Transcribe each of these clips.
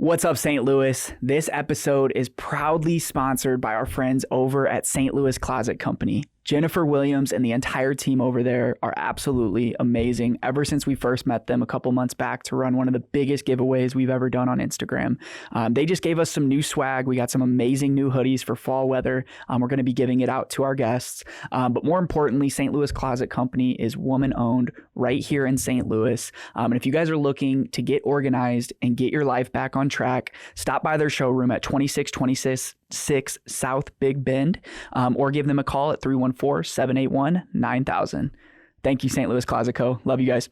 What's up, St. Louis? This episode is proudly sponsored by our friends over at St. Louis Closet Company. Jennifer Williams and the entire team over there are absolutely amazing. Ever since we first met them a couple months back to run one of the biggest giveaways we've ever done on Instagram. They just gave us some new swag. We got some amazing new hoodies for fall weather. We're going to be giving it out to our guests. But more importantly, St. Louis Closet Company is woman-owned right here in St. Louis. And if you guys are looking to get organized and get your life back on track, stop by their showroom at 2626 South Big Bend, or give them a call at 314-781-9000. Thank you, St. Louis Closet Co. Love you guys.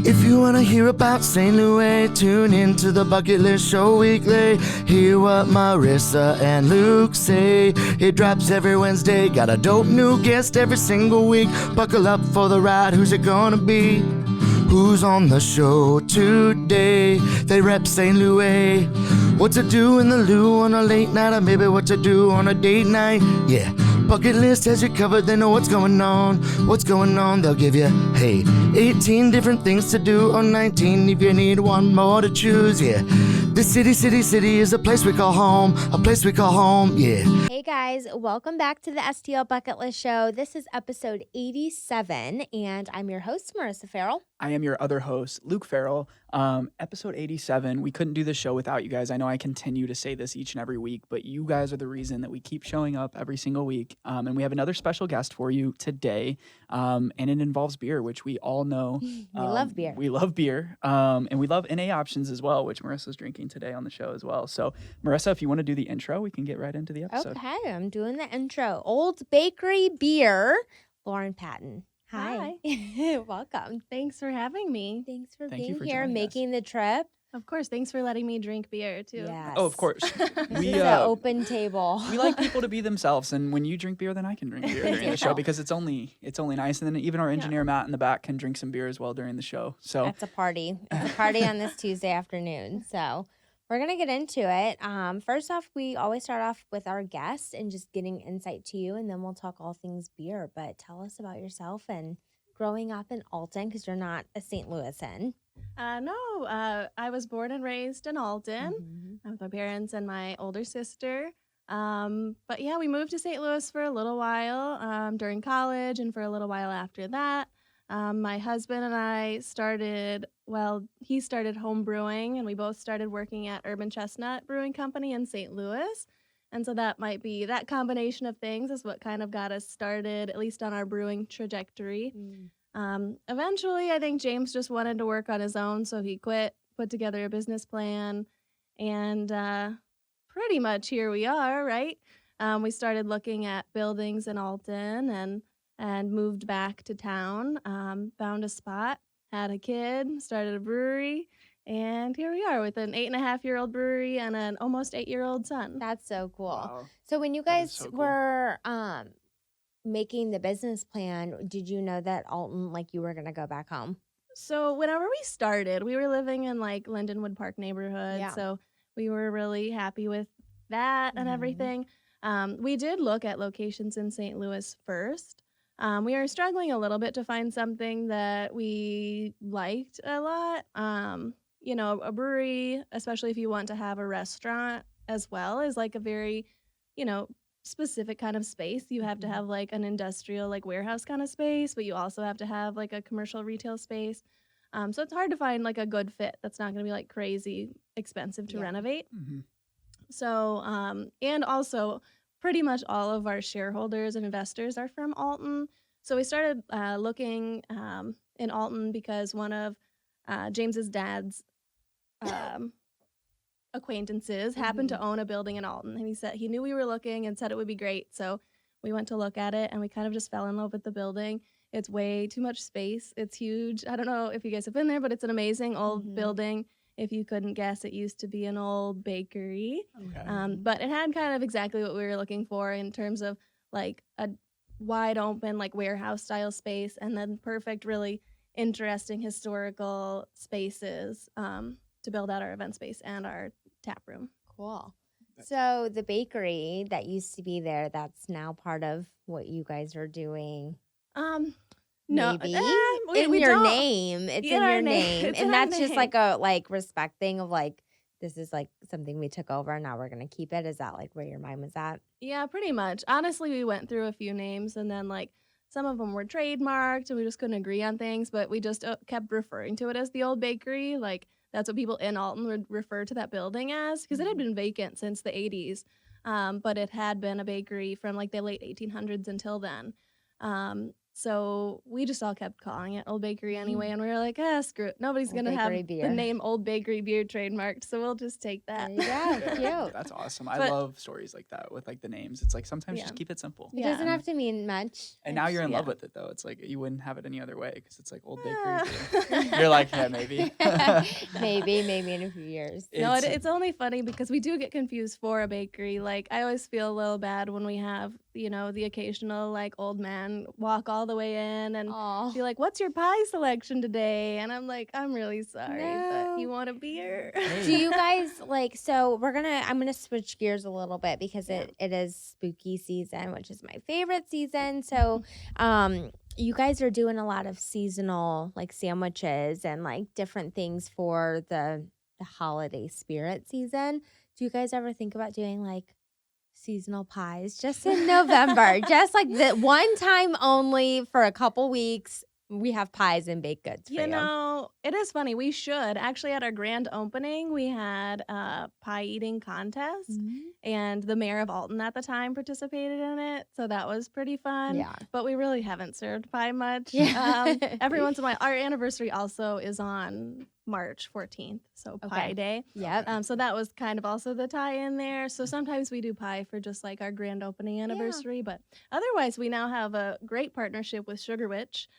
If you want to hear about St. Louis, tune in to the Bucket List Show weekly. Hear what Marissa and Luke say. It drops every Wednesday. Got a dope new guest every single week. Buckle up for the ride. Who's it gonna be? Who's on the show today? They rep St. Louis. What to do in the loo on a late night, or maybe what to do on a date night. Yeah, Bucket List has you covered. They know what's going on. What's going on? They'll give you, hey, 18 different things to do, or 19 if you need one more to choose. Yeah, this city is a place we call home. A place we call home, yeah. Hey guys, welcome back to the STL Bucket List Show. This is episode 87, and I'm your host, Marissa Farrell. I am your other host, Luke Farrell. Episode 87. We couldn't do this show without you guys. I know I continue to say this each and every week, but you guys are the reason that we keep showing up every single week. And we have another special guest for you today, and it involves beer, which we all know. We love beer. We love beer, and we love NA options as well, which Marissa's drinking today on the show as well. So, Marissa, if you want to do the intro, we can get right into the episode. Okay, I'm doing the intro. Old Bakery Beer, Lauren Pattan. Hi. Welcome. Thanks for having me. Thanks for Thank you being for here, joining making the trip. Of course. Thanks for letting me drink beer, too. Yes. Oh, of course. This is an open table. We like people to be themselves, and when you drink beer, then I can drink beer during the show because it's only nice. And then even our engineer Matt in the back can drink some beer as well during the show. So It's a party. It's a party on this Tuesday afternoon. So we're going to get into it. First off, we always start off with our guests and just getting insight to you, and then we'll talk all things beer. But tell us about yourself and growing up in Alton, because you're not a St. Louisan. No, I was born and raised in Alton with my parents and my older sister. But yeah, we moved to St. Louis for a little while during college and for a little while after that. My husband and I he started home brewing, and we both started working at Urban Chestnut Brewing Company in St. Louis. And so that combination of things is what kind of got us started, at least on our brewing trajectory. Eventually, I think James just wanted to work on his own, so he quit, put together a business plan, and pretty much here we are, right? We started looking at buildings in Alton and moved back to town, found a spot, had a kid, started a brewery, and here we are with an 8.5-year-old brewery and an almost 8-year-old son. That's so cool. Wow. So when you guys were making the business plan, did you know that Alton, you were going to go back home? So whenever we started, we were living in Lindenwood Park neighborhood. Yeah. So we were really happy with that and everything. We did look at locations in St. Louis first. We were struggling a little bit to find something that we liked a lot. A brewery, especially if you want to have a restaurant as well, is a very, specific kind of space. You have to have an industrial warehouse kind of space, but you also have to have a commercial retail space. So it's hard to find a good fit that's not going to be crazy expensive to renovate. So and also pretty much all of our shareholders and investors are from Alton. So we started looking in Alton because one of James's dad's acquaintances happened to own a building in Alton, and he said he knew we were looking and said it would be great. So we went to look at it, and we kind of just fell in love with the building. It's way too much space. It's huge. I don't know if you guys have been there, but it's an amazing old building. If you couldn't guess, it used to be an old bakery. Okay. But it had kind of exactly what we were looking for in terms of a wide open warehouse style space, and then perfect, really interesting historical spaces to build out our event space and our tap room. Cool. So the bakery that used to be there, that's now part of what you guys are doing. No, maybe we in your don't. name. It's In in our your name. name, It's in and our that's just name. like a respect thing of like this is like something we took over, and now we're gonna keep it. Is that like where your mind was at? Yeah, pretty much. Honestly, we went through a few names and then like some of them were trademarked and we just couldn't agree on things, but we just kept referring to it as the old bakery. Like that's what people in Alton would refer to that building as because it had been vacant since the 80s. But it had been a bakery from like the late 1800s until then. So we just all kept calling it Old Bakery anyway, and we were like, screw it. Nobody's Old gonna have Bakery the beer. name Old Bakery beer trademarked, so we'll just take that. There you go. Cute. That's awesome. I But- love stories like that with like the names. It's like sometimes Yeah. just keep it simple. It Yeah. doesn't have to mean much. And now you're in Yeah. love with it though. It's like you wouldn't have it any other way because it's like Old Bakery. Ah. beer. You're like, yeah, maybe. maybe in a few years. No, it's only funny because we do get confused for a bakery. Like, I always feel a little bad when we have, the occasional, like, old man walk all the way in and Aw. be like, what's your pie selection today? And I'm like, I'm really sorry, but No. you want a beer? Do you guys so I'm gonna switch gears a little bit because it is spooky season, which is my favorite season. So you guys are doing a lot of seasonal like sandwiches and like different things for the holiday spirit season. Do you guys ever think about doing like seasonal pies just in November? Just like the one time only for a couple weeks. We have pies and baked goods for you. It is funny. We should. Actually, at our grand opening, we had a pie eating contest, and the mayor of Alton at the time participated in it. So that was pretty fun. Yeah. But we really haven't served pie much. Yeah. Every once in a while. Our anniversary also is on March 14th, so Pie Okay. Day. Yep. So that was kind of also the tie in there. So sometimes we do pie for just like our grand opening anniversary, but otherwise we now have a great partnership with Sugar Witch.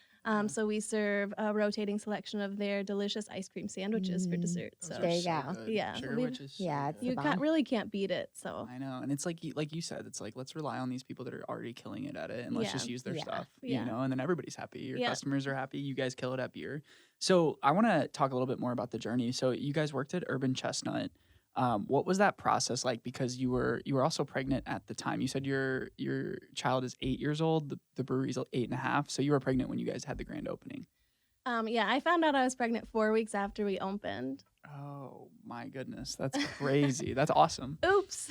So we serve a rotating selection of their delicious ice cream sandwiches for dessert. Those So are There you so go. good. Yeah, Sugar we've- Witch is so Yeah, it's good. the you bomb. really can't beat it. So I know, and it's like you said, it's like let's rely on these people that are already killing it at it, and let's Yeah. just use their Yeah. stuff, Yeah. and then everybody's happy. Your Yeah. customers are happy. You guys kill it at beer. So I want to talk a little bit more about the journey. So you guys worked at Urban Chestnut. What was that process like? Because you were also pregnant at the time. You said your child is 8 years old. The brewery's 8.5. So you were pregnant when you guys had the grand opening. I found out I was pregnant 4 weeks after we opened. Oh my goodness, that's crazy. That's awesome. Oops.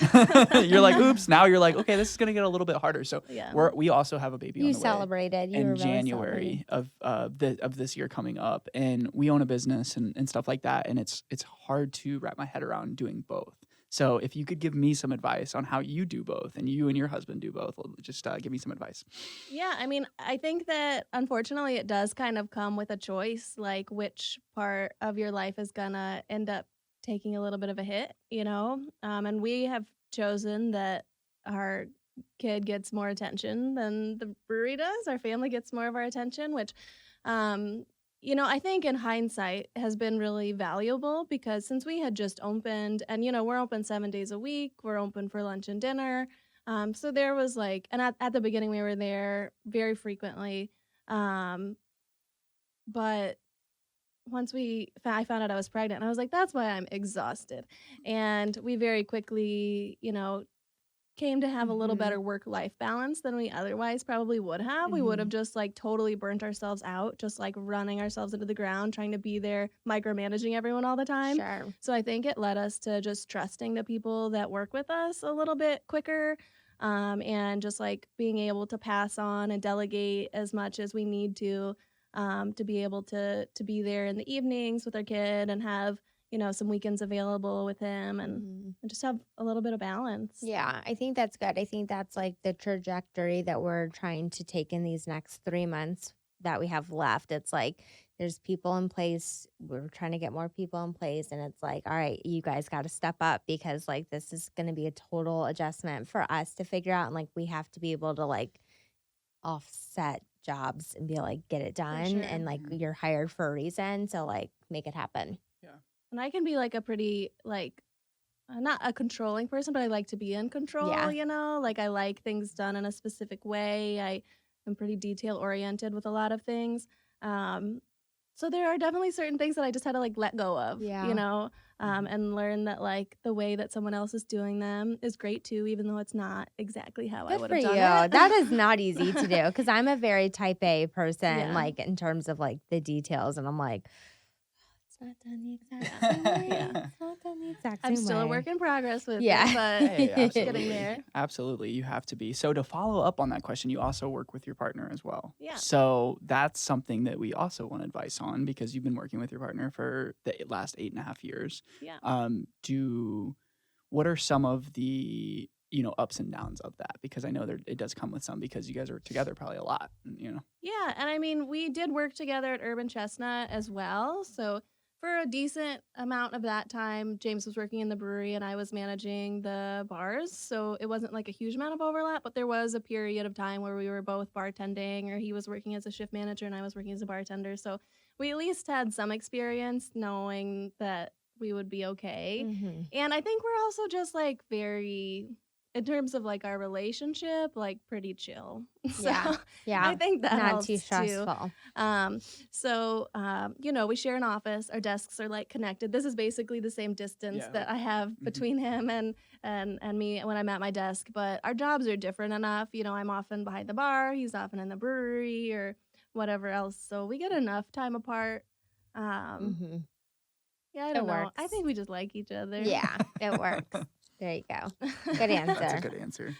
You're like, oops. Now you're like, okay, this is gonna get a little bit harder. So Yeah. we also have a baby on You the way celebrated. You were in really January of this year coming up, and we own a business and stuff like that, and it's hard to wrap my head around doing both. So if you could give me some advice on how you do both, and you and your husband do both, just give me some advice. Yeah, I mean, I think that unfortunately it does kind of come with a choice, like which part of your life is gonna end up taking a little bit of a hit, And we have chosen that our kid gets more attention than the brewery does. Our family gets more of our attention, which, I think in hindsight has been really valuable because since we had just opened and, we're open 7 days a week, we're open for lunch and dinner. So there was like, and at the beginning we were there very frequently. But once I found out I was pregnant, and I was like, that's why I'm exhausted. And we very quickly, came to have a little better work-life balance than we otherwise probably would have. We would have just like totally burnt ourselves out, just like running ourselves into the ground, trying to be there, micromanaging everyone all the time. Sure. So I think it led us to just trusting the people that work with us a little bit quicker, and just like being able to pass on and delegate as much as we need to be able to be there in the evenings with our kid and have some weekends available with him and just have a little bit of balance. Yeah, I think that's good. I think that's like the trajectory that we're trying to take in these next 3 months that we have left. It's like there's people in place. We're trying to get more people in place. And it's like, all right, you guys got to step up because like this is going to be a total adjustment for us to figure out. And like we have to be able to like offset jobs and be like, get it done. sure. And like you're hired for a reason. So like make it happen. And I can be like a pretty like not a controlling person, but I like to be in control, Yeah. Like I like things done in a specific way. I am pretty detail oriented with a lot of things. So there are definitely certain things that I just had to like let go of, Yeah. you know, and learn that like the way that someone else is doing them is great too, even though it's not exactly how I Good would for have you. done it. That is not easy to do because I'm a very type A person, Yeah. like in terms of like the details, and I'm like, it's not done the exact same way. Yeah. It's not done the exact I'm same still a way. work in progress with Yeah. it, but Hey, getting absolutely. there. Absolutely. You have to be. So to follow up on that question, you also work with your partner as well. Yeah. So that's something that we also want advice on because you've been working with your partner for the last 8.5 years. Yeah. What are some of the, ups and downs of that? Because I know it does come with some because you guys are together probably a lot, Yeah, and I mean, we did work together at Urban Chestnut as well. So for a decent amount of that time, James was working in the brewery and I was managing the bars. So it wasn't like a huge amount of overlap, but there was a period of time where we were both bartending, or he was working as a shift manager and I was working as a bartender. So we at least had some experience knowing that we would be okay. Mm-hmm. And I think we're also just like very, in terms of like our relationship, like pretty chill. So Yeah. Yeah. I think that Not helps too too. stressful. We share an office. Our desks are like connected. This is basically the same distance Yeah. that I have between him and me when I'm at my desk. But our jobs are different enough. I'm often behind the bar. He's often in the brewery or whatever else. So we get enough time apart. Mm-hmm. Yeah, I It don't know. works. I think we just like each other. Yeah, it works. There you go. Good That's a answer. good answer.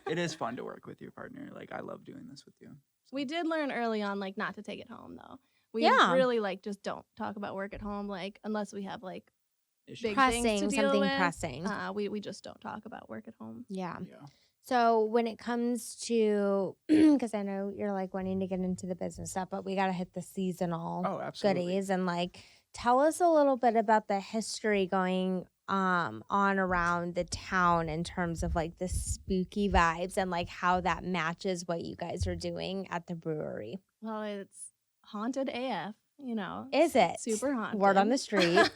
It is fun to work with your partner. Like, I love doing this with you. We did learn early on, like, not to take it home, though. We Yeah. really, like, just don't talk about work at home, like, unless we have, like, Issues. big Pressing, things to deal something with. pressing. We just don't talk about work at home. Yeah. Yeah. So when it comes to, because I know you're like wanting to get into the business stuff, but we got to hit the seasonal Oh, absolutely. goodies and like tell us a little bit about the history going on around the town in terms of like the spooky vibes and like how that matches what you guys are doing at the brewery. Well, it's haunted AF, Is it? super haunted. Word on the street.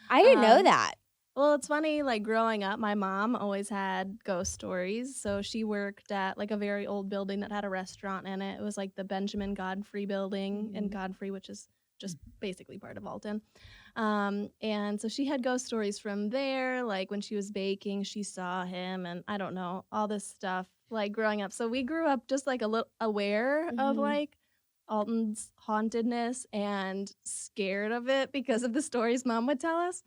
I didn't know that. Well, it's funny, like growing up, my mom always had ghost stories. So she worked at like a very old building that had a restaurant in it. It was like the Benjamin Godfrey building in Godfrey, which is just basically part of Alton. And so she had ghost stories from there. Like when she was baking, she saw him and I don't know, all this stuff like growing up. So we grew up just like a little aware of like Alton's hauntedness and scared of it because of the stories mom would tell us.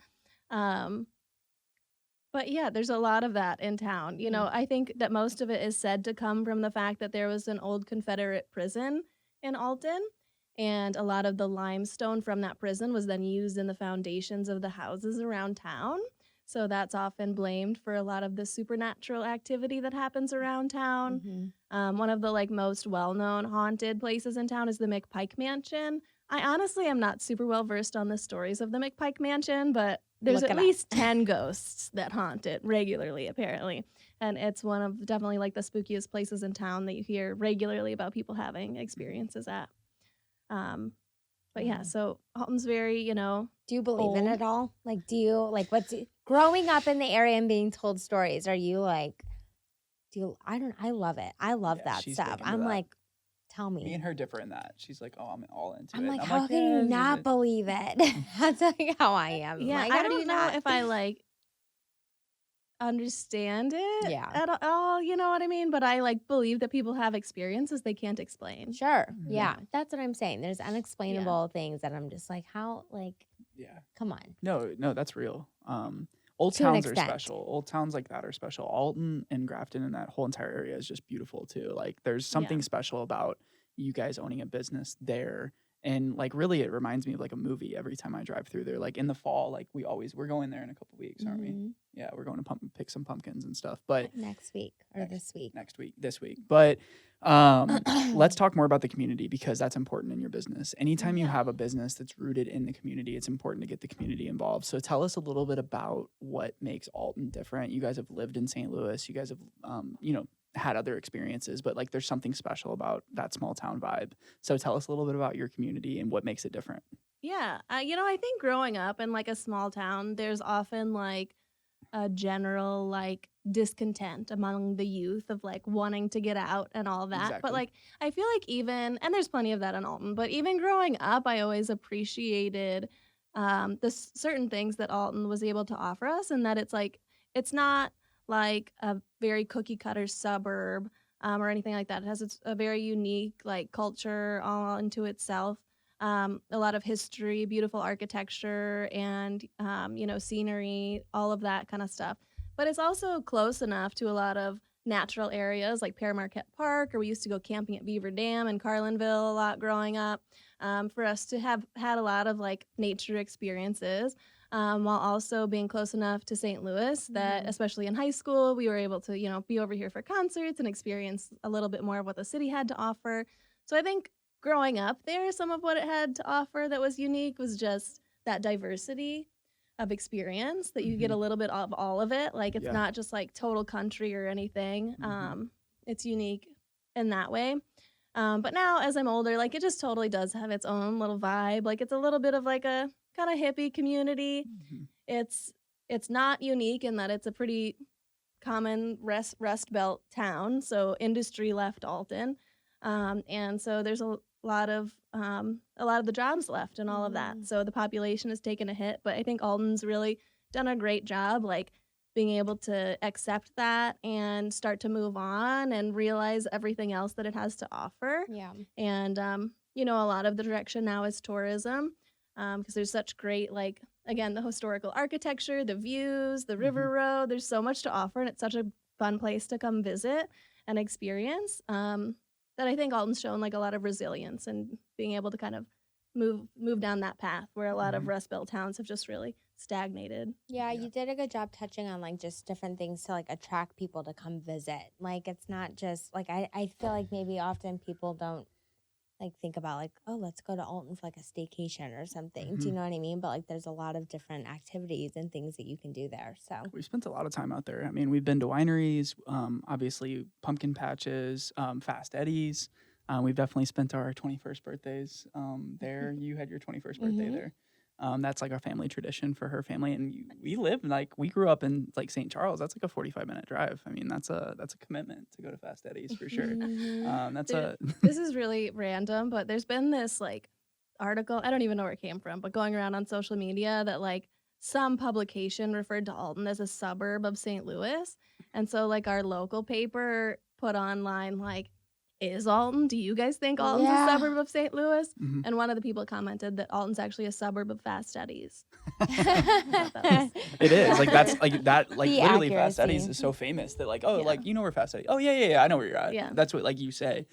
But yeah, there's a lot of that in town. I think that most of it is said to come from the fact that there was an old Confederate prison in Alton, and a lot of the limestone from that prison was then used in the foundations of the houses around town. So that's often blamed for a lot of the supernatural activity that happens around town. One of the like most well-known haunted places in town is the McPike Mansion. I honestly am not super well versed on the stories of the McPike Mansion, but there's Look at it least 10 ghosts that haunt it regularly, apparently. And it's one of definitely like the spookiest places in town that you hear regularly about people having experiences at. But yeah, so Alton's very, Do you believe in old. it all? Like, do you like growing up in the area and being told stories? Are you like, I love it. I love Yeah, that she's stuff. big into I'm that. like, tell Me me. and her differ in that. She's like, oh, I'm all into I'm it. like, I'm how can you "Yeah, not believe it? That's like how I am. Yeah, Like, I how do don't you know not? if I like understand it Yeah. at all, you know what I mean? But I like believe that people have experiences they can't explain. Sure. Mhm. Yeah. That's what I'm saying. There's unexplainable things that I'm just like, how, like, Yeah. come on. No, that's real. Old To an towns are extent. special. Old towns like that are special. Alton and Grafton and that whole entire area is just beautiful too. Like there's something special about you guys owning a business there. And like really it reminds me of like a movie every time I drive through there. Like in the fall, like we're going there in a couple weeks, aren't we? Mhm. Yeah, we're going to pick some pumpkins and stuff. But Next week or this week. this week. But let's talk more about the community because that's important in your business. Anytime you have a business that's rooted in the community, it's important to get the community involved. So tell us a little bit about what makes Alton different. You guys have lived in St. Louis. You guys have, had other experiences, but like there's something special about that small town vibe. So tell us a little bit about your community and what makes it different. Yeah. I think growing up in like a small town, there's often like a general like discontent among the youth of like wanting to get out and all that. Exactly. But like I feel like even, and there's plenty of that in Alton, but even growing up, I always appreciated certain things that Alton was able to offer us, and that it's not like a very cookie cutter suburb or anything like that. It has a very unique like culture all into itself. A lot of history, beautiful architecture, and scenery, all of that kind of stuff. But it's also close enough to a lot of natural areas like Pear Marquette Park, or we used to go camping at Beaver Dam in Carlinville a lot growing up, for us to have had a lot of like nature experiences, while also being close enough to St. Louis that, especially in high school, we were able to, be over here for concerts and experience a little bit more of what the city had to offer. So I think growing up there, some of what it had to offer that was unique was just that diversity of experience, that you get a little bit of all of it. Like it's not just like total country or anything. It's unique in that way. But now as I'm older, like it just totally does have its own little vibe. Like it's a little bit of like a kind of hippie community. It's not unique in that it's a pretty common Rust Belt town. So industry left Alton. And so there's a lot of the jobs left and all of that. So the population has taken a hit, but I think Alton's really done a great job, like being able to accept that and start to move on and realize everything else that it has to offer. Yeah. And, a lot of the direction now is tourism, because there's such great, like, again, the historical architecture, the views, the river road, there's so much to offer, and it's such a fun place to come visit and experience. That I think Alton's shown like a lot of resilience and being able to kind of move down that path where a lot of Rust Belt towns have just really stagnated. Yeah, you did a good job touching on like just different things to like attract people to come visit. Like it's not just like I feel like maybe often people don't like think about like, oh, let's go to Alton for like a staycation or something. Do you know what I mean? But like there's a lot of different activities and things that you can do there. So We spent a lot of time out there. I mean, we've been to wineries, obviously pumpkin patches, Fast Eddie's. We've definitely spent our 21st birthdays there. You had your 21st birthday there. That's like a family tradition for her family. And we grew up in like St. Charles. That's like a 45-minute drive. I mean, that's a commitment to go to Fast Eddie's for sure. This is really random, but there's been this like article, I don't even know where it came from, but going around on social media that like some publication referred to Alton as a suburb of St. Louis. And so like our local paper put online like, is Alton? Do you guys think Alton's a suburb of St. Louis? And one of the people commented that Alton's actually a suburb of Fast Eddie's. It is like that's like that like The literally Fast accuracy. Eddie's is so famous that like like where Fast Eddie's. Oh yeah I know where you're at. Yeah. That's what like you say.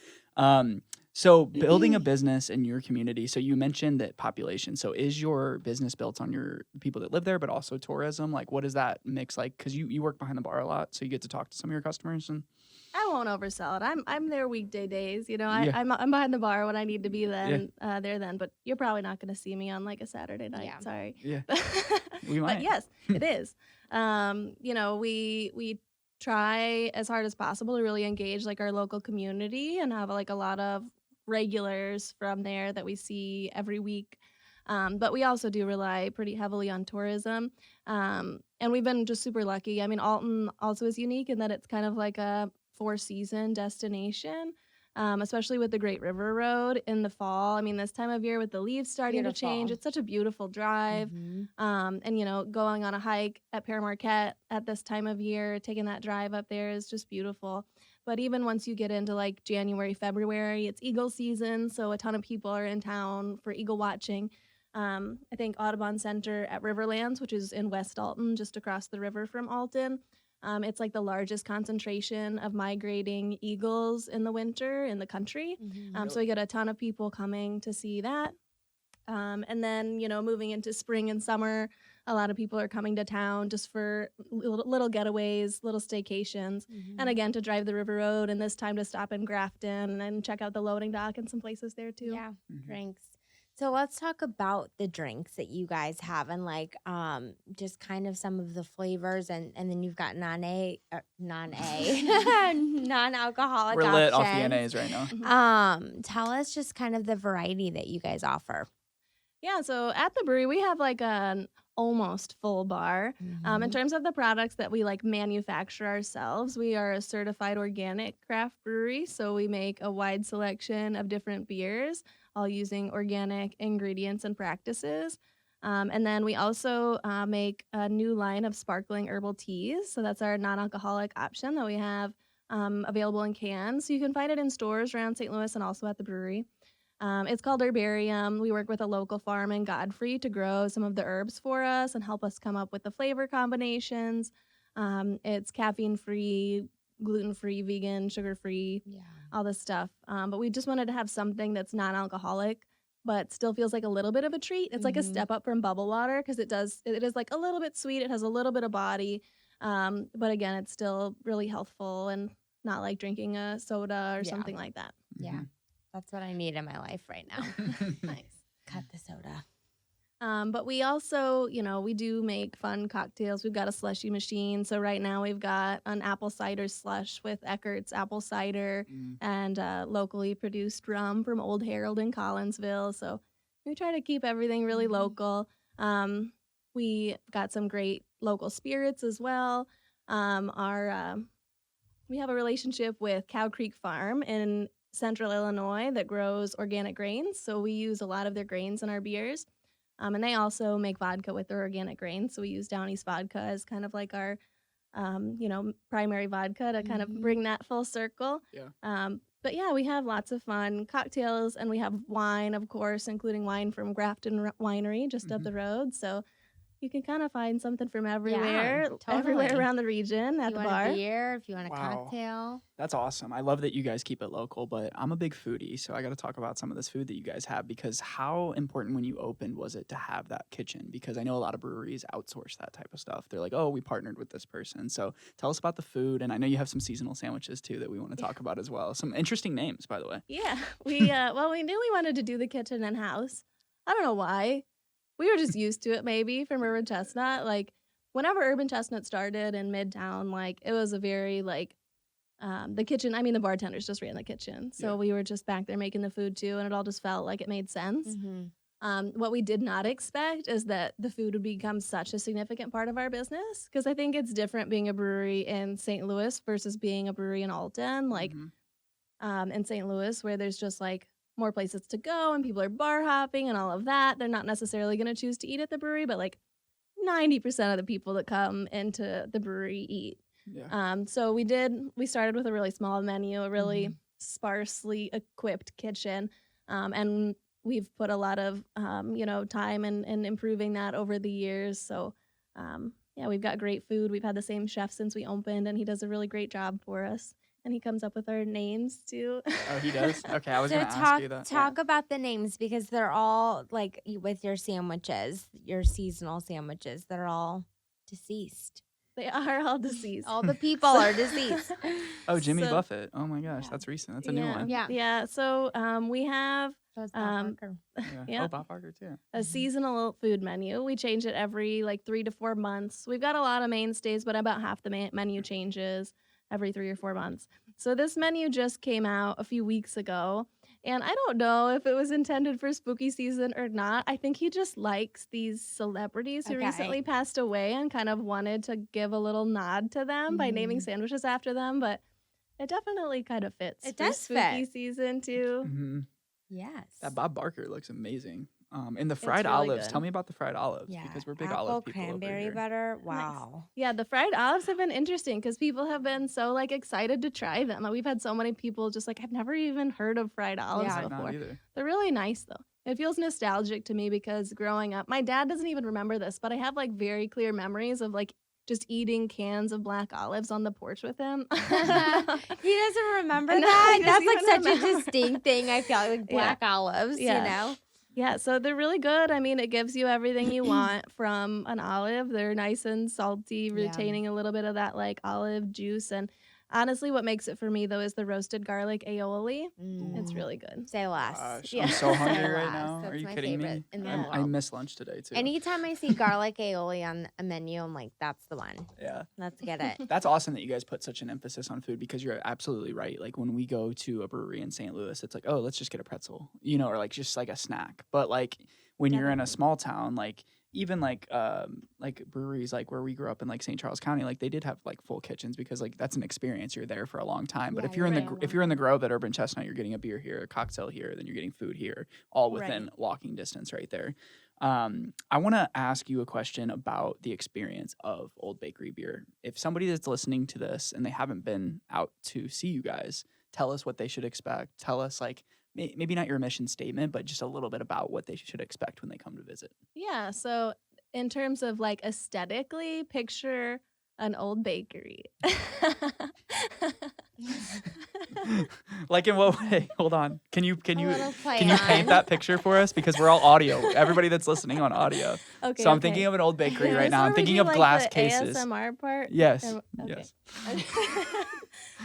So building a business in your community. So you mentioned that population. So is your business built on your people that live there, but also tourism? Like what does that mix like? Because you work behind the bar a lot, so you get to talk to some of your customers and. I won't oversell it. I'm there weekday days. I'm behind the bar when I need to be there then. But you're probably not going to see me on like a Saturday night. Yeah. Sorry. Yeah. We might. But yes, it is. We try as hard as possible to really engage like our local community and have like a lot of regulars from there that we see every week. But we also do rely pretty heavily on tourism. And we've been just super lucky. I mean, Alton also is unique in that it's kind of like a 4-season destination, especially with the Great River Road in the fall. I mean, this time of year with the leaves starting to change, it's such a beautiful drive. And, going on a hike at Pear Marquette at this time of year, taking that drive up there is just beautiful. But even once you get into like January, February, it's eagle season. So a ton of people are in town for eagle watching. I think Audubon Center at Riverlands, which is in West Alton, just across the river from Alton. It's like the largest concentration of migrating eagles in the winter in the country. So we get a ton of people coming to see that. And then, moving into spring and summer, a lot of people are coming to town just for little getaways, little staycations. And again, to drive the river road, and this time to stop in Grafton and check out the loading dock and some places there too. Yeah, drinks. So let's talk about the drinks that you guys have and like just kind of some of the flavors and then you've got non-alcoholic We're lit off the options. NAs right now. Tell us just kind of the variety that you guys offer. Yeah, so at the brewery, we have like an almost full bar. In terms of the products that we like manufacture ourselves, we are a certified organic craft brewery. So we make a wide selection of different beers, all using organic ingredients and practices. And then we also make a new line of sparkling herbal teas. So that's our non-alcoholic option that we have available in cans. So you can find it in stores around St. Louis and also at the brewery. It's called Herbarium. We work with a local farm in Godfrey to grow some of the herbs for us and help us come up with the flavor combinations. It's caffeine-free, gluten-free, vegan, sugar-free, all this stuff. But we just wanted to have something that's non-alcoholic, but still feels like a little bit of a treat. It's like a step up from bubble water because it is like a little bit sweet. It has a little bit of body. But again, it's still really healthful and not like drinking a soda or something like that. Yeah. That's what I need in my life right now. Nice. Cut the soda. But we also, we do make fun cocktails. We've got a slushy machine. So right now we've got an apple cider slush with Eckert's apple cider and locally produced rum from Old Herald in Collinsville. So we try to keep everything really local. We got some great local spirits as well. We have a relationship with Cow Creek Farm in Central Illinois that grows organic grains. So we use a lot of their grains in our beers. And they also make vodka with their organic grains. So we use Down East vodka as kind of like our, primary vodka to kind of bring that full circle. Yeah. But yeah, we have lots of fun cocktails and we have wine, of course, including wine from Grafton Winery just up the road. So you can kind of find something from everywhere, everywhere around the region at the bar. If you want a beer, if you want a cocktail. That's awesome. I love that you guys keep it local, but I'm a big foodie, so I got to talk about some of this food that you guys have because how important when you opened was it to have that kitchen? Because I know a lot of breweries outsource that type of stuff. They're like, oh, we partnered with this person. So tell us about the food, and I know you have some seasonal sandwiches too that we want to talk about as well. Some interesting names, by the way. Yeah, we knew we wanted to do the kitchen in-house. I don't know why. We were just used to it maybe from Urban Chestnut. Like whenever Urban Chestnut started in Midtown, like it was a very like the kitchen. I mean, the bartenders just ran the kitchen. So we were just back there making the food too. And it all just felt like it made sense. What we did not expect is that the food would become such a significant part of our business. Because I think it's different being a brewery in St. Louis versus being a brewery in Alton. Like in St. Louis where there's just like more places to go and people are bar hopping and all of that. They're not necessarily going to choose to eat at the brewery, but like 90% of the people that come into the brewery eat. Yeah. So we started with a really small menu, a really sparsely equipped kitchen. And we've put a lot of, time in improving that over the years. So, we've got great food. We've had the same chef since we opened and he does a really great job for us. And he comes up with our names too. Oh, he does? Okay, I was going to ask you that. Talk about the names because they're all like with your sandwiches, your seasonal sandwiches, they're all deceased. They are all deceased. All the people are deceased. Oh, Jimmy Buffett. Oh my gosh, that's recent. That's a new one. Yeah. So we have Bob Barker. Oh, Bob Barker too. A seasonal food menu. We change it every like 3 to 4 months. We've got a lot of mainstays, but about half the menu changes every 3 or 4 months. So this menu just came out a few weeks ago, and I don't know if it was intended for spooky season or not. I think he just likes these celebrities who recently passed away and kind of wanted to give a little nod to them by naming sandwiches after them, but it definitely kind of fits. It does spooky season too. Yes. That Bob Barker looks amazing. And the fried really olives. good. Tell me about the fried olives because we're big olive people over cranberry here. butter. Wow. Nice. Yeah, the fried olives have been interesting because people have been so like excited to try them. We've had so many people just like, I've never even heard of fried olives before. Not either. They're really nice though. It feels nostalgic to me because growing up, my dad doesn't even remember this, but I have like very clear memories of like just eating cans of black olives on the porch with him. He doesn't remember that? That's like such a distinct thing. I feel like black olives, you know? Yeah, so they're really good. I mean, it gives you everything you want from an olive. They're nice and salty, retaining a little bit of that like olive juice. And honestly, what makes it for me though is the roasted garlic aioli. It's really good. Say less. Gosh, I'm so hungry right now. That's Are you my kidding me? favorite in the I world. missed lunch today too. Anytime I see garlic aioli on a menu, I'm like, that's the one. Yeah. Let's get it. That's awesome that you guys put such an emphasis on food because you're absolutely right. Like when we go to a brewery in St. Louis, it's like, oh, let's just get a pretzel, or like just like a snack. But like when you're in a small town, like even like breweries like where we grew up in like St. Charles County, like they did have like full kitchens because like that's an experience. You're there for a long time. But Yeah, if you're in you're the there a if long you're in the time. Grove at Urban Chestnut, you're getting a beer here, a cocktail here, then you're getting food here, all within Right. walking distance right there. I want to ask you a question about the experience of Old Bakery beer. If somebody that's listening to this and they haven't been out to see you guys, tell us what they should expect. Tell us like maybe not your mission statement, but just a little bit about what they should expect when they come to visit. Yeah. So in terms of like aesthetically, picture an old bakery. Like in what way? Hold on. Can you little play can you paint on. that picture for us? Because we're all audio. Everybody that's listening on audio. Okay. So I'm thinking of an old bakery right This now. where I'm we thinking do, of like, glass the cases. ASMR part. Yes. Okay. Yes.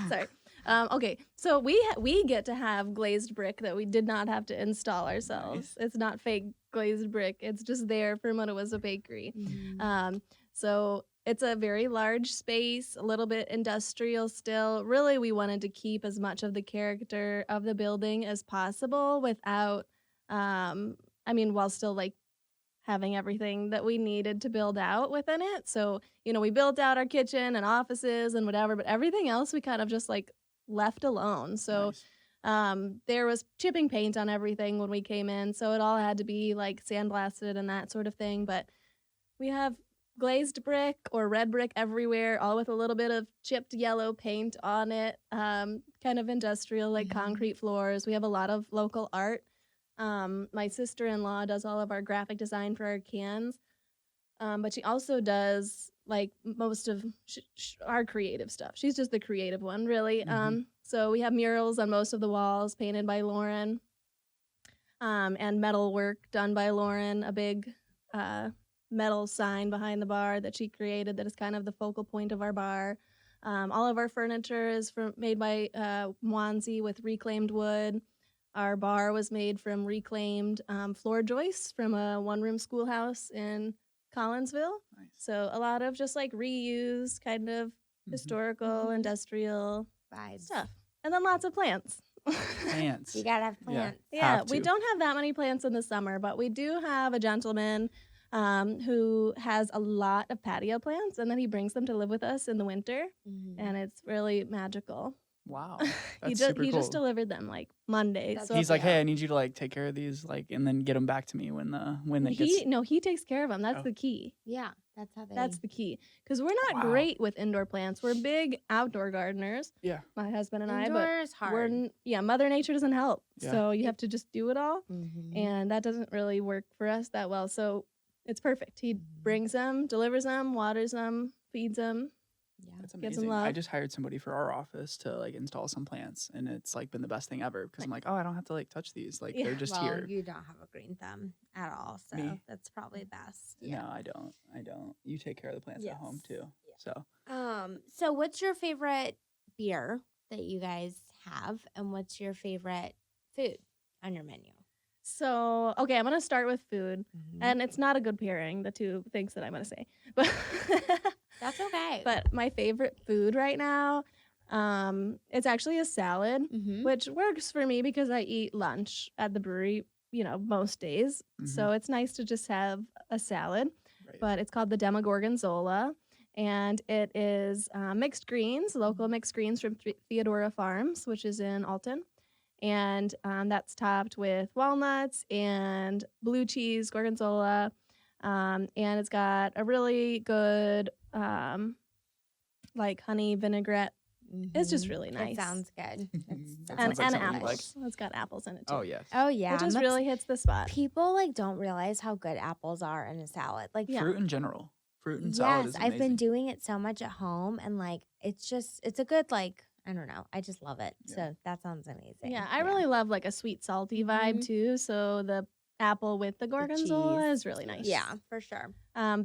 Sorry. Okay. So we get to have glazed brick that we did not have to install ourselves. Nice. It's not fake glazed brick. It's just there from when it was a bakery. Mhm. So it's a very large space, a little bit industrial still. Really, we wanted to keep as much of the character of the building as possible without, while still like having everything that we needed to build out within it. So, we built out our kitchen and offices and whatever, but everything else we kind of just like left alone. So, Nice. there was chipping paint on everything when we came in. So it all had to be like sandblasted and that sort of thing. But we have glazed brick or red brick everywhere, all with a little bit of chipped yellow paint on it, kind of industrial, like Mhm. concrete floors. We have a lot of local art. My sister-in-law does all of our graphic design for our cans, but she also does like most of our creative stuff. She's just the creative one, really. Mhm. So we have murals on most of the walls painted by Lauren, and metal work done by Lauren, a big metal sign behind the bar that she created that is kind of the focal point of our bar. All of our furniture is made by Mwanzi with reclaimed wood. Our bar was made from reclaimed floor joists from a one-room schoolhouse in Collinsville. Nice. So a lot of just like reuse, kind of Mhm. historical, Mhm. industrial Vibes. stuff. And then lots of plants. Plants. You gotta have Yeah. plants. Yeah, Have we to. don't have that many plants in the summer, but we do have a gentleman who has a lot of patio plants, and then he brings them to live with us in the winter, Mhm. and it's really magical. Wow. he That's just super he cool. just delivered them like Monday. That's So He's like, Yeah. hey, I need you to like take care of these, like, and then get them back to me when it gets. he takes care of them. That's Oh. the key. Yeah, that's how they. That's the key. Because we're not Wow. great with indoor plants. We're big outdoor gardeners. Yeah. My husband and Indoor I, is but hard. Mother Nature doesn't help. Yeah. So you have to just do it all. Mhm. And that doesn't really work for us that well. So it's perfect. He Mhm. brings them, delivers them, waters them, feeds them. Yeah. That's Get some amazing. I love. just hired somebody for our office to like install some plants, and it's like been the best thing ever because I'm like, oh, I don't have to like touch these. Like Yeah. they're just Well, here. you don't have a green thumb at all, so Me? that's probably best. No, I don't. You take care of the plants at home Yes. too. Yeah. So So what's your favorite beer that you guys have, and what's your favorite food on your menu? So, okay, I'm going to start with food. Mhm. And it's not a good pairing, the two things that I'm going to say. But That's okay. But my favorite food right now, it's actually a salad, Mhm. which works for me because I eat lunch at the brewery, most days. So it's nice to just have a salad. right. But it's called the Demogorgonzola, and it is mixed greens, local mixed greens from Theodora Farms, which is in Alton. And that's topped with walnuts and blue cheese, gorgonzola, and it's got a really good like honey vinaigrette. It's just Mhm. really nice. It sounds good. That and sounds like something you apples. It's got apples in it too. oh yes. Oh yeah, It just that's- really hits the spot. people like don't realize how good apples are in a salad. Like Yeah. Fruit in general. Fruit and salad yes, is I've been amazing. doing it so much at home, and like it's a good like I don't know. I just love it. Yeah. So that sounds amazing. Yeah, I really love like a sweet salty vibe Mhm. too. So the apple with the gorgonzola cheese. is really nice. Yeah, for sure.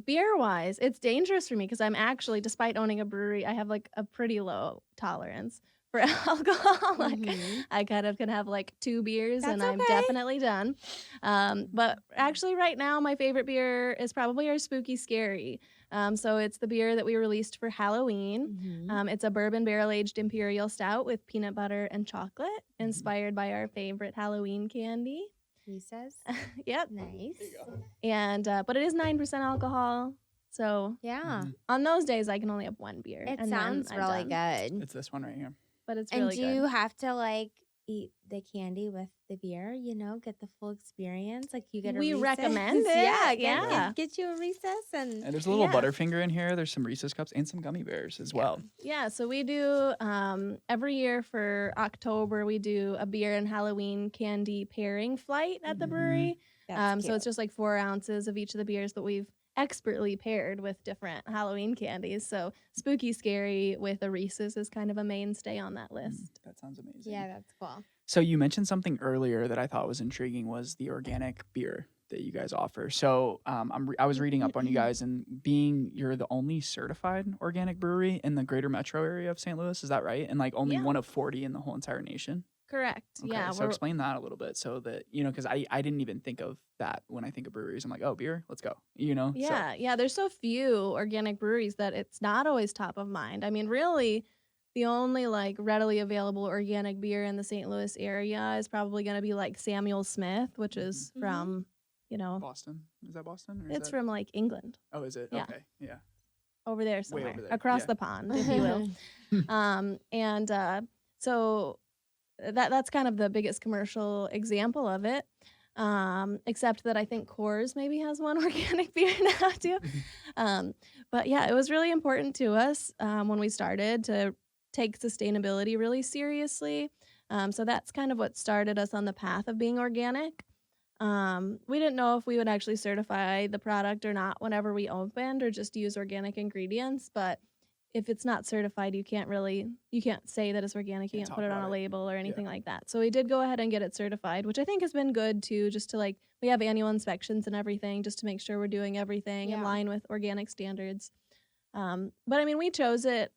Beer wise, it's dangerous for me because I'm actually, despite owning a brewery, I have like a pretty low tolerance for alcohol. Like Mhm. I kind of can have like 2 beers and That's I'm okay. definitely done. But actually, right now, my favorite beer is probably our Spooky Scary. So it's the beer that we released for Halloween. Mhm. It's a bourbon barrel aged imperial stout with peanut butter and chocolate, Mm-hmm. inspired by our favorite Halloween candy. Reese's. Yep. Nice. And but it is 9% alcohol. So Yeah. on those days, I can only have one beer. It and then sounds I'm really done. good. It's this one right here. But it's And really do good. you have to like eat the candy with the beer, get the full experience? Like you get a We Reese's? recommend it. Yeah. Yeah. Get you a Reese's and And there's a little Yeah. Butterfinger in here. There's some Reese's cups and some gummy bears as well. Yeah, so we do every year for October, we do a beer and Halloween candy pairing flight at the brewery. that's So it's just like 4 ounces of each of the beers, but we've expertly paired with different Halloween candies. So spooky, scary with a Reese's is kind of a mainstay on that list. That sounds amazing. Yeah, that's cool. So you mentioned something earlier that I thought was intriguing was the organic beer that you guys offer. So I was reading up on you guys, and you're the only certified organic brewery in the greater metro area of St. Louis. Is that right? And like only Yeah. one of 40 in the whole entire nation? Correct. Okay, Yeah. so explain that a little bit so that, because I didn't even think of that when I think of breweries. I'm like, oh, beer, let's go, So, Yeah, there's so few organic breweries that it's not always top of mind. I mean, really, the only like readily available organic beer in the St. Louis area is probably going to be like Samuel Smith, which is from, Boston. Is that Boston? Or is it's that... from like England, Oh, is it? Yeah. Okay, yeah. over there Way somewhere, over there, across yeah. the pond, if you will. So that's kind of the biggest commercial example of it. Except that I think Coors maybe has one organic beer now too. But yeah, it was really important to us when we started to take sustainability really seriously. So that's kind of what started us on the path of being organic. We didn't know if we would actually certify the product or not whenever we opened, or just use organic ingredients. But if it's not certified, you can't say that it's organic. You Can't can't put talk it on about a it. label or anything like that. So we did go ahead and get it certified, which I think has been good too, just to we have annual inspections and everything just to make sure we're doing everything in Yeah. line with organic standards. But I mean, we chose it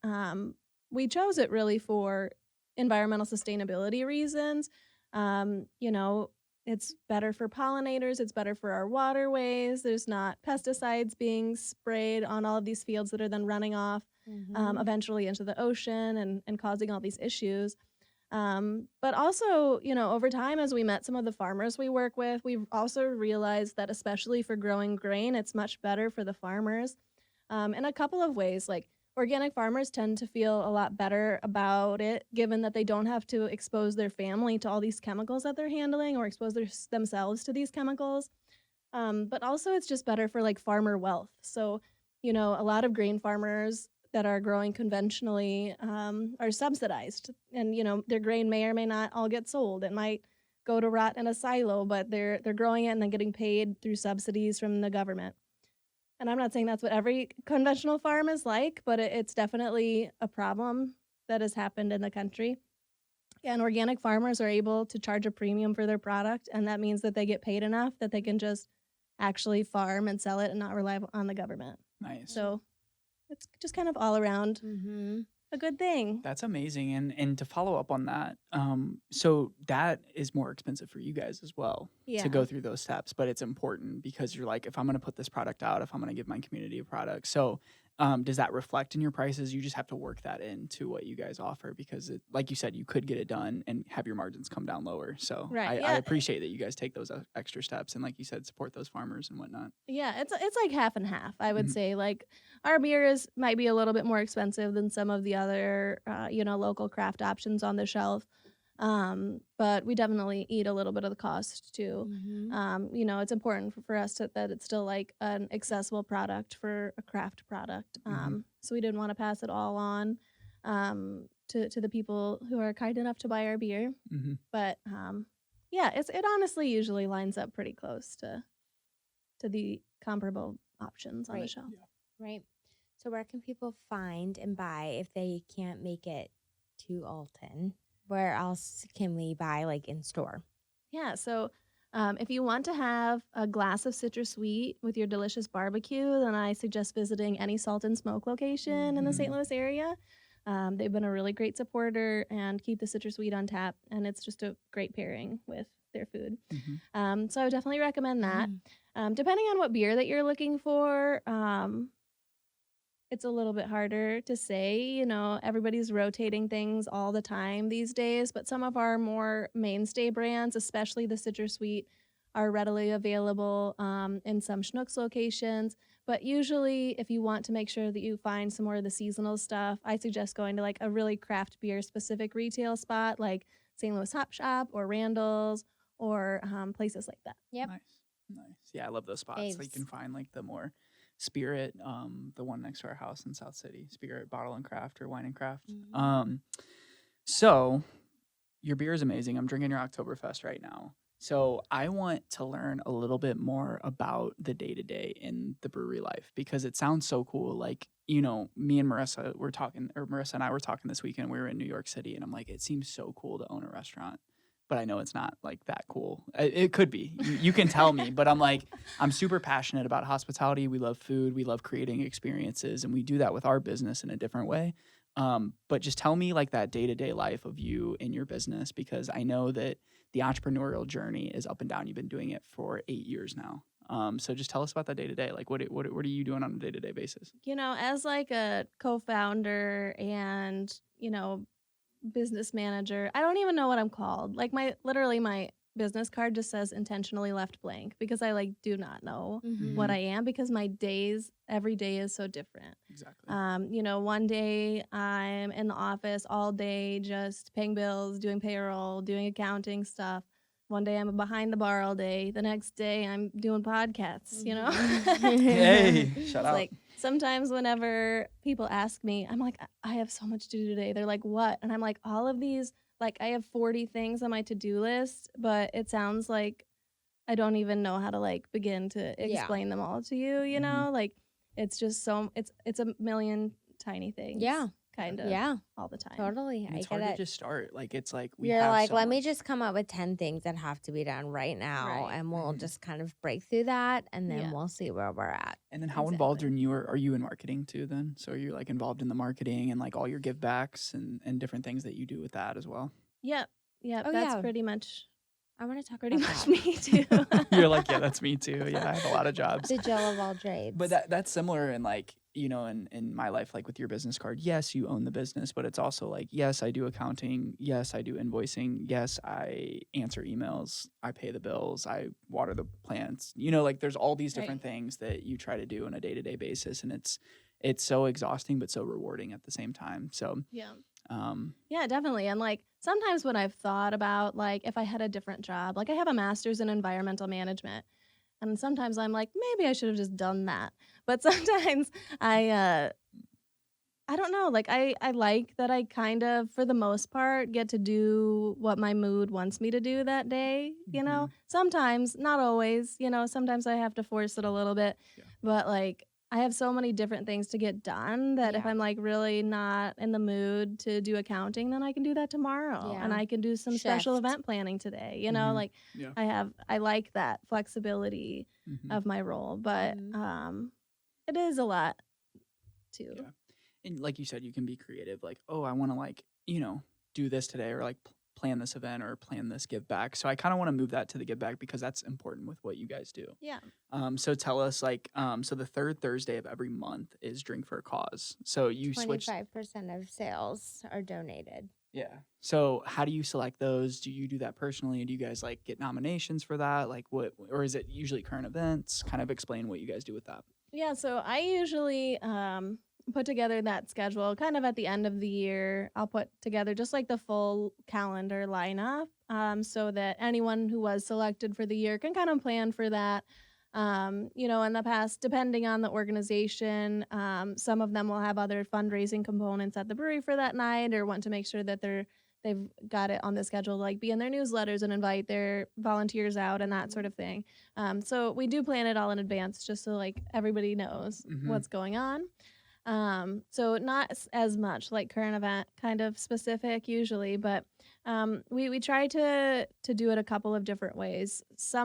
really for environmental sustainability reasons. It's better for pollinators. It's better for our waterways. There's not pesticides being sprayed on all of these fields that are then running off eventually into the ocean and causing all these issues. But also, over time, as we met some of the farmers we work with, we've also realized that especially for growing grain, it's much better for the farmers in a couple of ways. Like organic farmers tend to feel a lot better about it, given that they don't have to expose their family to all these chemicals that they're handling or expose themselves to these chemicals. But also it's just better for farmer wealth. So, a lot of grain farmers that are growing conventionally are subsidized, and their grain may or may not all get sold. It might go to rot in a silo, but they're growing it and then getting paid through subsidies from the government. And I'm not saying that's what every conventional farm is like, but it's definitely a problem that has happened in the country. And organic farmers are able to charge a premium for their product, and that means that they get paid enough that they can just actually farm and sell it and not rely on the government. Nice. So it's just kind of all around a good thing. That's amazing. And to follow up on that, so that is more expensive for you guys as well to go through those steps, but it's important because you're like, if I'm going to put this product out, if I'm going to give my community a product. So does that reflect in your prices? You just have to work that into what you guys offer because like you said, you could get it done and have your margins come down lower. So Right, I appreciate that you guys take those extra steps and like you said, support those farmers and whatnot. Yeah, it's like half and half, I would say. Like our beer might be a little bit more expensive than some of the other, local craft options on the shelf. But we definitely eat a little bit of the cost too. It's important for us that it's still like an accessible product for a craft product. So we didn't want to pass it all on to the people who are kind enough to buy our beer. But it honestly usually lines up pretty close to the comparable options on the shelf. Right. So where can people find and buy if they can't make it to Alton? Where else can we buy in store? Yeah, so if you want to have a glass of citrus sweet with your delicious barbecue, then I suggest visiting any Salt and Smoke location in the St. Louis area. They've been a really great supporter and keep the citrus sweet on tap, and it's just a great pairing with their food. So I would definitely recommend that. Depending on what beer that you're looking for, it's a little bit harder to say. Everybody's rotating things all the time these days, but some of our more mainstay brands, especially the citrus sweet, are readily available in some Schnucks locations. But usually, if you want to make sure that you find some more of the seasonal stuff, I suggest going to like a really craft beer specific retail spot like St. Louis Hop Shop or Randall's or places like that. Yep. Nice. Yeah, I love those spots. So you can find like the more Spirit, the one next to our house in South City, Spirit Bottle and Craft or Wine and Craft. So your beer is amazing. I'm drinking your Oktoberfest right now. So I want to learn a little bit more about the day-to-day in the brewery life because it sounds so cool. Like, you know, me and Marissa were talking, or Marissa and I were talking this weekend. We were in New York City and I'm like, it seems so cool to own a restaurant. But I know it's not like that cool. It could be. You can tell me. But I'm like, I'm super passionate about hospitality. We love food. We love creating experiences. And we do that with our business in a different way. But just tell me like that day-to-day life of you in your business because I know that the entrepreneurial journey is up and down. You've been doing it for 8 years now. So just tell us about that day-to-day. Like what are you doing on a day-to-day basis? You know, as like a co-founder and, you know, business manager, I don't even know what I'm called. Like my business card just says intentionally left blank because I like do not know what I am because my every day is so different. Exactly. You know, one day I'm in the office all day just paying bills, doing payroll, doing accounting stuff. One day I'm behind the bar all day. The next day I'm doing podcasts, you know? Hey, shut up. Like sometimes whenever people ask me, I'm like, I have so much to do today. They're like, what? And I'm like, all of these, like I have 40 things on my to-do list, but it sounds like I don't even know how to like begin to explain them all to you, you know? Like it's just it's a million tiny things. Yeah. Kind of. Yeah. All the time. Totally. And it's I hard get to it. just start. Like it's like You're like, so let me much. just come up with 10 things that have to be done right now, Right. and we'll just kind of break through that, and then we'll see where we're at. And then how involved are you in marketing too then? So you're like involved in the marketing and like all your give backs and different things that you do with that as well? Yep. Yep. Oh, That's yeah. pretty much I want to talk pretty about much that. me too. You're like, yeah, that's me too. Yeah, I have a lot of jobs. The Jill of all trades. But that's similar in like, you know, in my life, like with your business card, yes, you own the business, but it's also like, yes, I do accounting. Yes, I do invoicing. Yes, I answer emails. I pay the bills. I water the plants. You know, like there's all these different things that you try to do on a day-to-day basis. And it's so exhausting, but so rewarding at the same time. So, yeah, definitely. And like sometimes when I've thought about like if I had a different job, like I have a master's in environmental management. And sometimes I'm like, maybe I should have just done that. But sometimes I don't know. Like I like that I kind of, for the most part, get to do what my mood wants me to do that day. You know, sometimes, not always. You know, sometimes I have to force it a little bit. Yeah. But like I have so many different things to get done that if Yeah. I'm like really not in the mood to do accounting, then I can do that tomorrow, Yeah. and I can do some special Shift. event planning today. You know, like Yeah. I like that flexibility of my role, but it is a lot too. Yeah. And like you said, you can be creative. Like, oh, I want to like, you know, do this today or like plan this event or plan this give back. So I kind of want to move that to the give back because that's important with what you guys do. Yeah. So tell us like, so the third Thursday of every month is Drink for a Cause. So you switch. 25% of sales are donated. Yeah. So how do you select those? Do you do that personally? Do you guys like get nominations for that? Like what, or is it usually current events? Kind of explain what you guys do with that. Yeah. So I usually put together that schedule kind of at the end of the year. I'll put together just like the full calendar lineup so that anyone who was selected for the year can kind of plan for that. You know, in the past, depending on the organization, some of them will have other fundraising components at the brewery for that night or want to make sure that they've got it on the schedule, like be in their newsletters and invite their volunteers out and that sort of thing. So we do plan it all in advance just so like everybody knows what's going on. So not as much like current event kind of specific usually, but we try to do it a couple of different ways. It's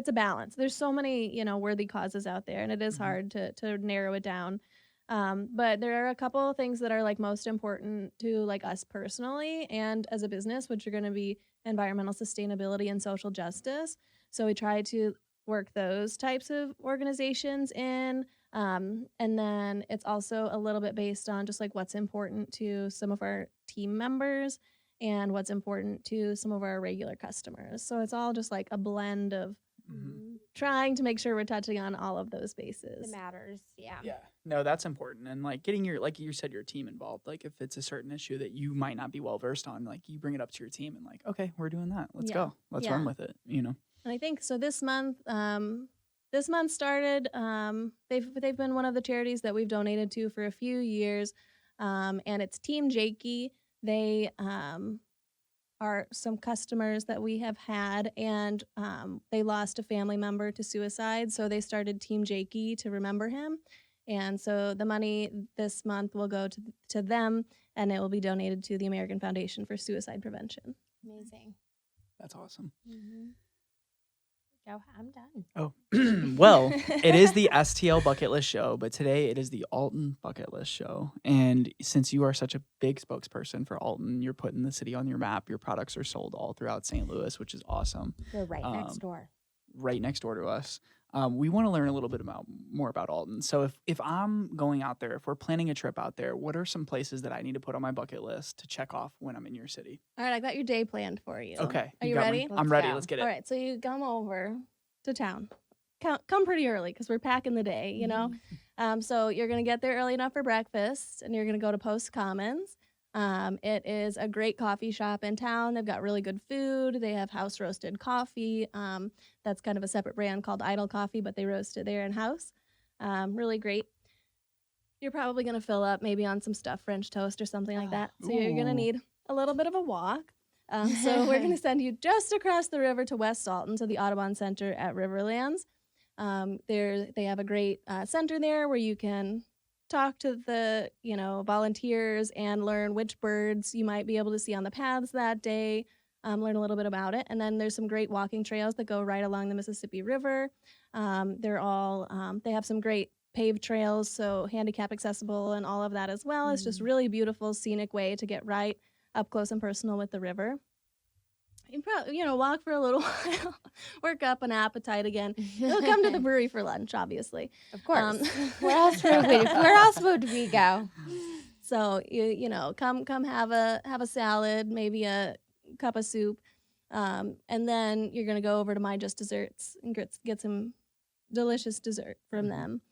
a balance. There's so many, you know, worthy causes out there, and it is hard to narrow it down. But there are a couple of things that are like most important to like us personally and as a business, which are going to be environmental sustainability and social justice. So we try to work those types of organizations in. And then it's also a little bit based on just like what's important to some of our team members. and what's important to some of our regular customers. So it's all just like a blend of trying to make sure we're touching on all of those bases. It matters. Yeah. Yeah. No, that's important. And like getting your, like you said, your team involved. Like if it's a certain issue that you might not be well versed on, like you bring it up to your team and like, okay, we're doing that. Let's go. Let's run with it. You know? And I think so this month started, they've been one of the charities that we've donated to for a few years. And it's Team Jakey. They are some customers that we have had, and they lost a family member to suicide. So they started Team Jakey to remember him. And so the money this month will go to them, and it will be donated to the American Foundation for Suicide Prevention. Amazing. That's awesome. Go, I'm done. Oh, well, it is the STL Bucket List Show, but today it is the Alton Bucket List Show. And since you are such a big spokesperson for Alton, you're putting the city on your map. Your products are sold all throughout St. Louis, which is awesome. We're right next door. Right next door to us. We want to learn a little bit more about Alton. So if I'm going out there, if we're planning a trip out there, what are some places that I need to put on my bucket list to check off when I'm in your city? All right, I got your day planned for you. Okay. Are you got ready? me? I'm ready. go. Let's get it. All right, so you come over to town. Come pretty early because we're packing the day, you know? So you're going to get there early enough for breakfast, and you're going to go to Post Commons. It is a great coffee shop in town. They've got really good food. They have house roasted coffee. That's kind of a separate brand called Idle Coffee, but they roast it there in house. Really great. You're probably going to fill up maybe on some stuffed French toast or something like that. So you're going to need a little bit of a walk. So we're going to send you just across the river to West Alton to the Audubon Center at Riverlands. They have a great center there where you can talk to the volunteers and learn which birds you might be able to see on the paths that day, learn a little bit about it. And then there's some great walking trails that go right along the Mississippi River. They have some great paved trails, so handicap accessible and all of that as well. It's just really beautiful, scenic way to get right up close and personal with the river. You can probably, walk for a little while, work up an appetite again. You'll come to the brewery for lunch, obviously. Of course. Where else would we go? So come have a salad, maybe a cup of soup, and then you're gonna go over to My Just Desserts and get some delicious dessert from them.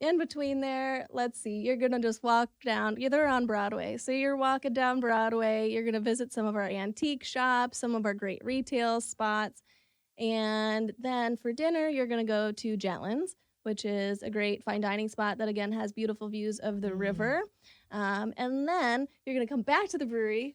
In between there, let's see, you're going to just walk down, they're on Broadway. So you're walking down Broadway, you're going to visit some of our antique shops, some of our great retail spots. And then for dinner, you're going to go to Gentlin's, which is a great fine dining spot that, again, has beautiful views of the river. And then you're going to come back to the brewery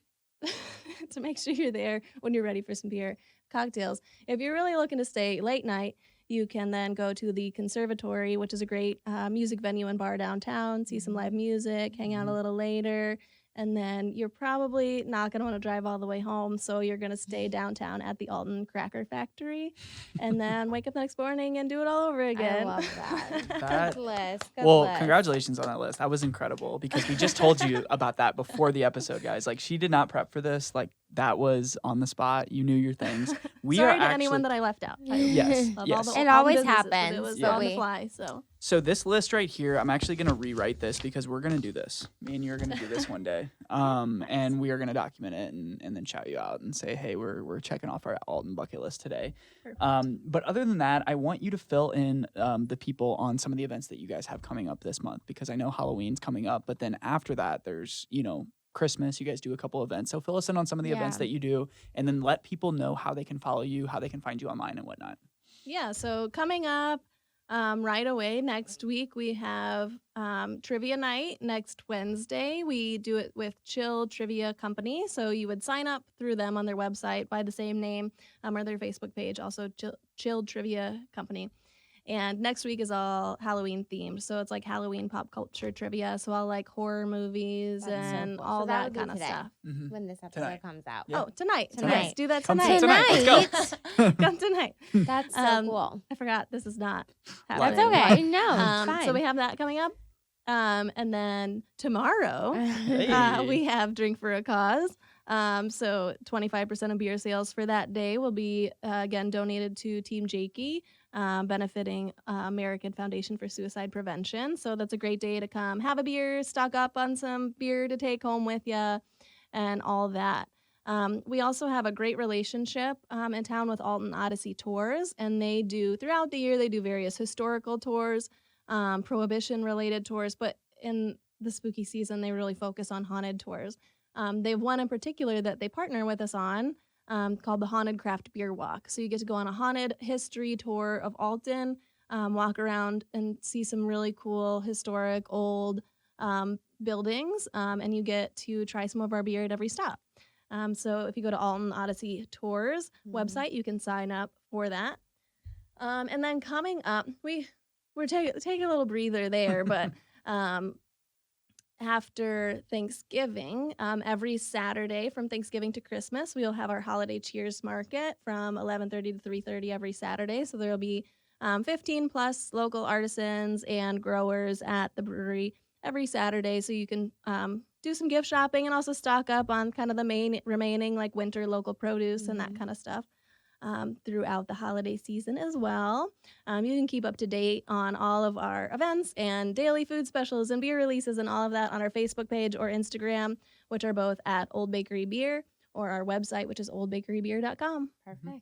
to make sure you're there when you're ready for some beer, cocktails. If you're really looking to stay late night, you can then go to the Conservatory, which is a great music venue and bar downtown, see some live music, hang out a little later, and then you're probably not going to want to drive all the way home, so you're going to stay downtown at the Alton Cracker Factory, and then wake up the next morning and do it all over again. I love that. Good list. Congratulations on that list. That was incredible because we just told you about that before the episode, guys. Like, she did not prep for this. Like, that was on the spot. You knew your things. Sorry to anyone that I left out. Yes. It always happens. It was on the fly, So this list right here, I'm actually going to rewrite this because we're going to do this. Me and you are going to do this one day. And we are going to document it and then shout you out and say, hey, we're checking off our Alton bucket list today. But other than that, I want you to fill in the people on some of the events that you guys have coming up this month, because I know Halloween's coming up. But then after that, there's, Christmas. You guys do a couple events. So fill us in on some of the events that you do, and then let people know how they can follow you, how they can find you online and whatnot. Yeah, so coming up right away next week, we have trivia night next Wednesday. We do it with Chill Trivia Company. So you would sign up through them on their website by the same name or their Facebook page, also Chill Trivia Company. And next week is all Halloween themed. So it's like Halloween pop culture trivia. So all like horror movies and all that kind of stuff. When this episode comes out. Yeah. Oh, tonight. Let's do that Come tonight. Let's go. Come tonight. That's so cool. I forgot this is not happening. That's okay. No, it's fine. So we have that coming up. And then tomorrow we have Drink for a Cause. So 25% of beer sales for that day will be, again, donated to Team Jakey, benefiting American Foundation for Suicide Prevention. So that's a great day to come have a beer, stock up on some beer to take home with you, and all that. We also have a great relationship in town with Alton Odyssey Tours, and they do, throughout the year, they do various historical tours, prohibition-related tours, but in the spooky season, they really focus on haunted tours. They have one in particular that they partner with us on called the Haunted Craft Beer Walk. So you get to go on a haunted history tour of Alton, walk around and see some really cool, historic, old buildings, and you get to try some of our beer at every stop. So if you go to Alton Odyssey Tours website, you can sign up for that. And then coming up, we're taking a little breather there, but after Thanksgiving, every Saturday from Thanksgiving to Christmas, we'll have our holiday cheers market from 11:30 to 3:30 every Saturday. So there'll be 15 plus local artisans and growers at the brewery every Saturday. So you can do some gift shopping and also stock up on kind of the main remaining like winter local produce and that kind of stuff throughout the holiday season as well. You can keep up to date on all of our events and daily food specials and beer releases and all of that on our Facebook page or Instagram, which are both at Old Bakery Beer, or our website, which is oldbakerybeer.com. Perfect.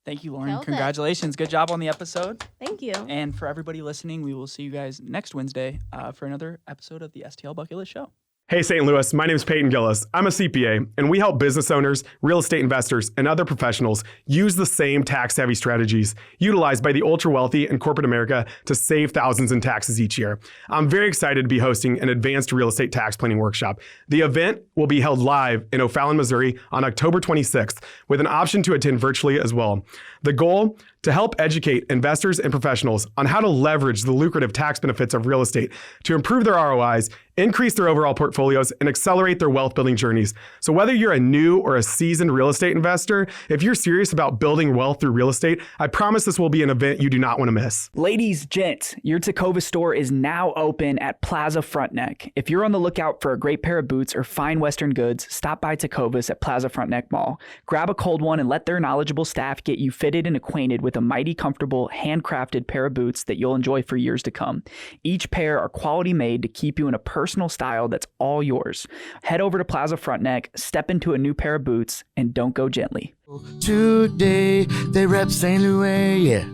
Thank you, Lauren. Killed it. Congratulations. Good job on the episode. Thank you. And for everybody listening, we will see you guys next Wednesday for another episode of the STL Bucket List Show. Hey, St. Louis, my name is Peyton Gillis. I'm a CPA, and we help business owners, real estate investors, and other professionals use the same tax-savvy strategies utilized by the ultra-wealthy and corporate America to save thousands in taxes each year. I'm very excited to be hosting an advanced real estate tax planning workshop. The event will be held live in O'Fallon, Missouri on October 26th, with an option to attend virtually as well. The goal? To help educate investors and professionals on how to leverage the lucrative tax benefits of real estate to improve their ROIs, increase their overall portfolios, and accelerate their wealth building journeys. So whether you're a new or a seasoned real estate investor, if you're serious about building wealth through real estate, I promise this will be an event you do not want to miss. Ladies, gents, your Tacova store is now open at Plaza Frontneck. If you're on the lookout for a great pair of boots or fine Western goods, stop by Tacovas at Plaza Frontneck Mall. Grab a cold one and let their knowledgeable staff get you fitted and acquainted with a mighty comfortable, handcrafted pair of boots that you'll enjoy for years to come. Each pair are quality made to keep you in a personal style that's all yours. Head over to Plaza Frontneck, step into a new pair of boots, and don't go gently. Today they rep St. Louis, yeah.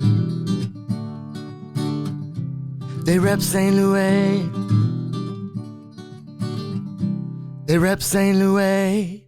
They rep St. Louis. They rep St. Louis.